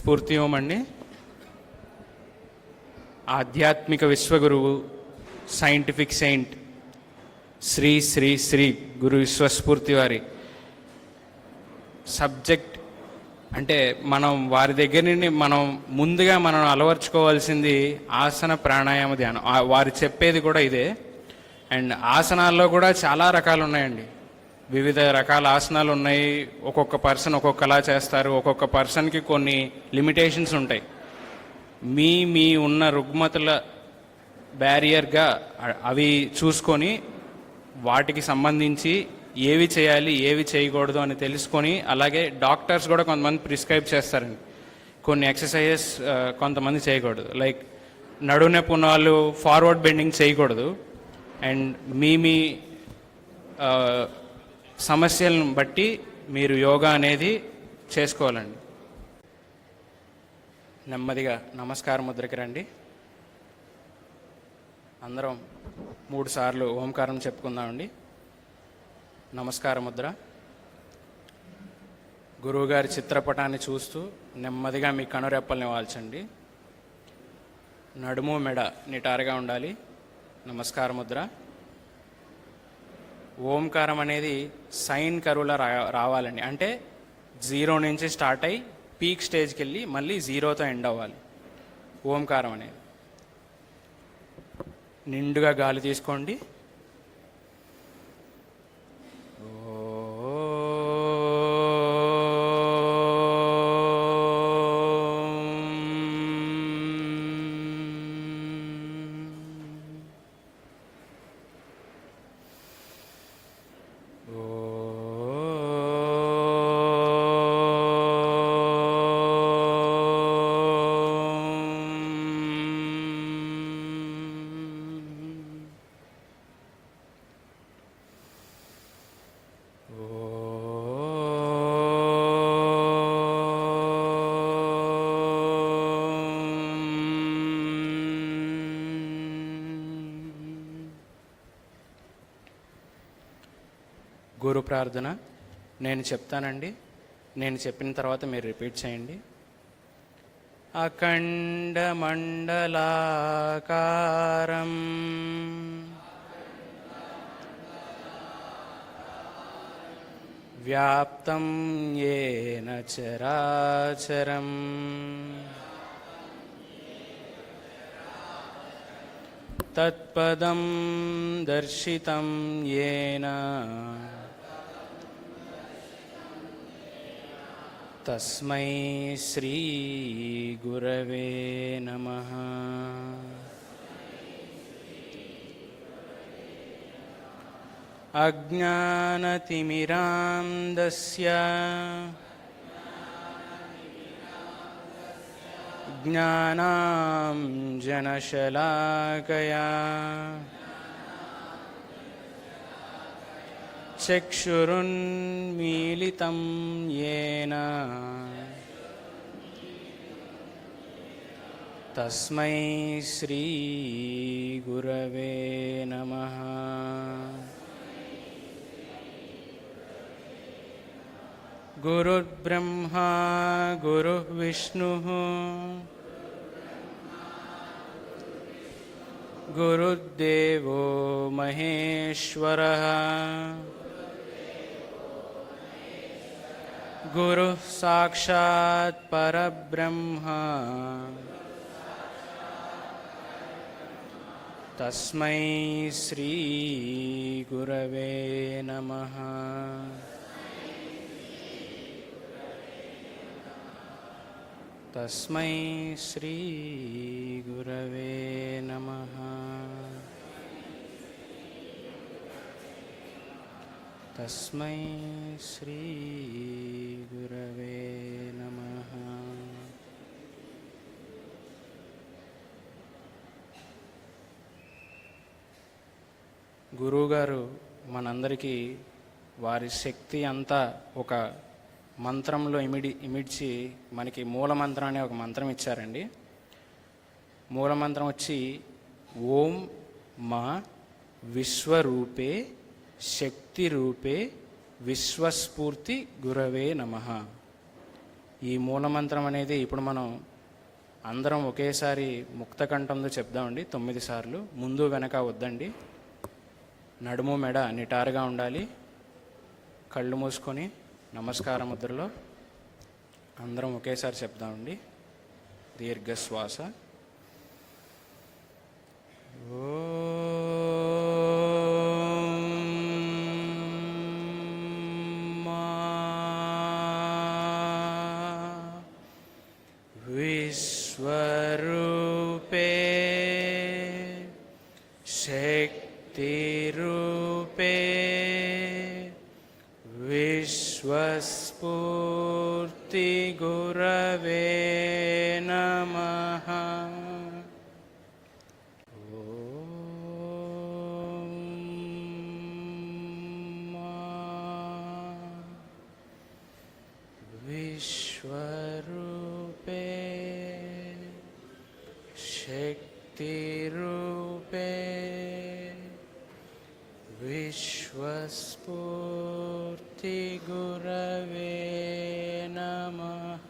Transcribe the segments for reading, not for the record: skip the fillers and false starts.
స్ఫూర్తి ఓం అండి. ఆధ్యాత్మిక విశ్వగురువు, సైంటిఫిక్ సెయింట్ శ్రీ శ్రీ శ్రీ గురు విశ్వస్ఫూర్తి వారి సబ్జెక్ట్ అంటే మనం వారి దగ్గర నుండి ముందుగా మనం అలవర్చుకోవాల్సింది ఆసన ప్రాణాయామ ధ్యానం. వారు చెప్పేది కూడా ఇదే. అండ్ ఆసనాల్లో కూడా చాలా రకాలు ఉన్నాయండి. వివిధ రకాల ఆసనాలు ఉన్నాయి. ఒక్కొక్క పర్సన్ ఒక్కొక్కలా చేస్తారు. ఒక్కొక్క పర్సన్కి కొన్ని లిమిటేషన్స్ ఉంటాయి. మీ ఉన్న రుగ్మతల బ్యారియర్గా అవి చూసుకొని వాటికి సంబంధించి ఏవి చేయాలి ఏవి చేయకూడదు అని తెలుసుకొని, అలాగే డాక్టర్స్ కూడా కొంతమంది ప్రిస్క్రైబ్ చేస్తారండి కొన్ని ఎక్సర్సైజెస్ కొంతమంది చేయకూడదు. లైక్ నడుము నొప్పి ఉన్న వాళ్ళు ఫార్వర్డ్ బెండింగ్ చేయకూడదు. అండ్ మీ సమస్యలను బట్టి మీరు యోగా అనేది చేసుకోవాలండి. నెమ్మదిగా నమస్కార ముద్రకి రండి. అందరం 3 సార్లు ఓంకారం చెప్పుకుందామండి. నమస్కార ముద్ర. గురువుగారి చిత్రపటాన్ని చూస్తూ నెమ్మదిగా మీ కనురెప్పల్ని వాల్చండి. నడుము మెడ నిటారుగా ఉండాలి. నమస్కార ముద్ర. ఓంకారం అనేది సైన్ కరువులో రావాలండి. అంటే 0 నుంచి స్టార్ట్ అయ్యి పీక్ స్టేజ్కి వెళ్ళి మళ్ళీ 0తో ఎండ్ అవ్వాలి ఓంకారం అనేది. నిండుగా గాలి తీసుకోండి. గురు ప్రార్థన నేను చెప్తానండి. నేను చెప్పిన తర్వాత మీరు రిపీట్ చేయండి. అఖండ మండలాకారం వ్యాప్తం యేన చరాచరం తత్పదం దర్శితం యేన తస్మై శ్రీ గురవే నమః. అజ్ఞానతిమిరాంధస్య జ్ఞానాంజనశలాకయా చక్షురున్మీలితం యేన తస్మై శ్రీ గురవే నమః. గురుర్బ్రహ్మా గురుః విష్ణుః గురుర్దేవో మహేశ్వరః గురుః సాక్షాత్ పరబ్రహ్మ తస్మై శ్రీ గురవే నమః. తస్మై శ్రీ గురవే నమః. తస్మై శ్రీ గురవే నమః. గురువుగారు మనందరికీ వారి శక్తి అంతా ఒక మంత్రంలో ఇమిడ్చి మనకి మూలమంత్రం అనే ఒక మంత్రం ఇచ్చారండి. మూలమంత్రం వచ్చి ఓం మా విశ్వరూపే శక్తి రూపే విశ్వస్ఫూర్తి గురవే నమః. ఈ మూలమంత్రం అనేది ఇప్పుడు మనం అందరం ఒకేసారి ముక్తకంఠంతో చెప్దామండి 9 సార్లు. ముందు వెనక వద్దండి. నడుము మెడ నిటారుగా ఉండాలి. కళ్ళు మూసుకొని నమస్కార ముద్రలో అందరం ఒకేసారి చెప్దామండి. దీర్ఘశ్వాస. విశ్వరూపే శక్తిరూపే విశ్వస్ఫూర్తి గురవే నమః. విశ్వరూపే శక్తిరూపే విశ్వస్ఫూర్తి గురవే నమః.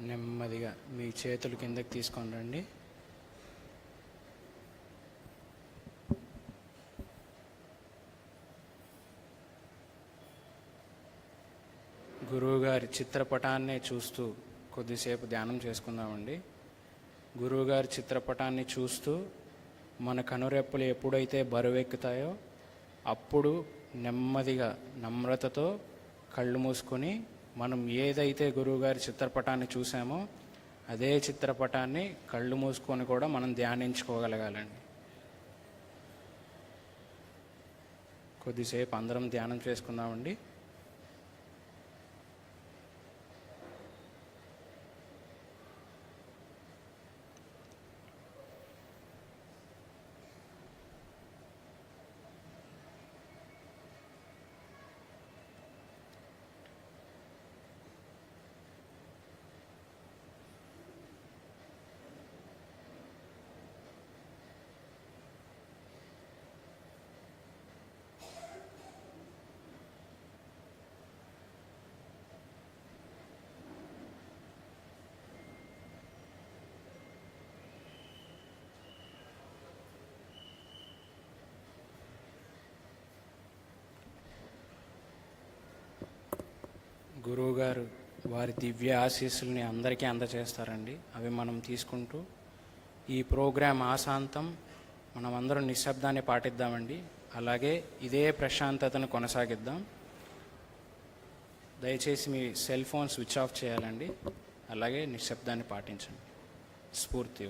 నెమ్మదిగా మీ చేతులు కిందకి తీసుకొని రండి. గురువుగారి చిత్రపటాన్నే చూస్తూ కొద్దిసేపు ధ్యానం చేసుకుందామండి. గురువుగారి చిత్రపటాన్ని చూస్తూ మన కనురెప్పలు ఎప్పుడైతే బరువెక్కుతాయో అప్పుడు నెమ్మదిగా నమ్రతతో కళ్ళు మూసుకొని మనం ఏదైతే గురువుగారి చిత్రపటాన్ని చూసామో అదే చిత్రపటాన్ని కళ్ళు మూసుకొని కూడా మనం ధ్యానించుకోగలగాలండి. కొద్దిసేపు అందరం ధ్యానం చేసుకుందామండి. గురువుగారు వారి దివ్య ఆశీస్సుల్ని అందరికీ అందజేస్తారండి. అవి మనం తీసుకుంటూ ఈ ప్రోగ్రాం ఆశాంతం మనం అందరం నిశ్శబ్దాన్ని పాటిద్దామండి. అలాగే ఇదే ప్రశాంతతను కొనసాగిద్దాం. దయచేసి మీ సెల్ ఫోన్ స్విచ్ ఆఫ్ చేయాలండి. అలాగే నిశ్శబ్దాన్ని పాటించండి. స్ఫూర్తి.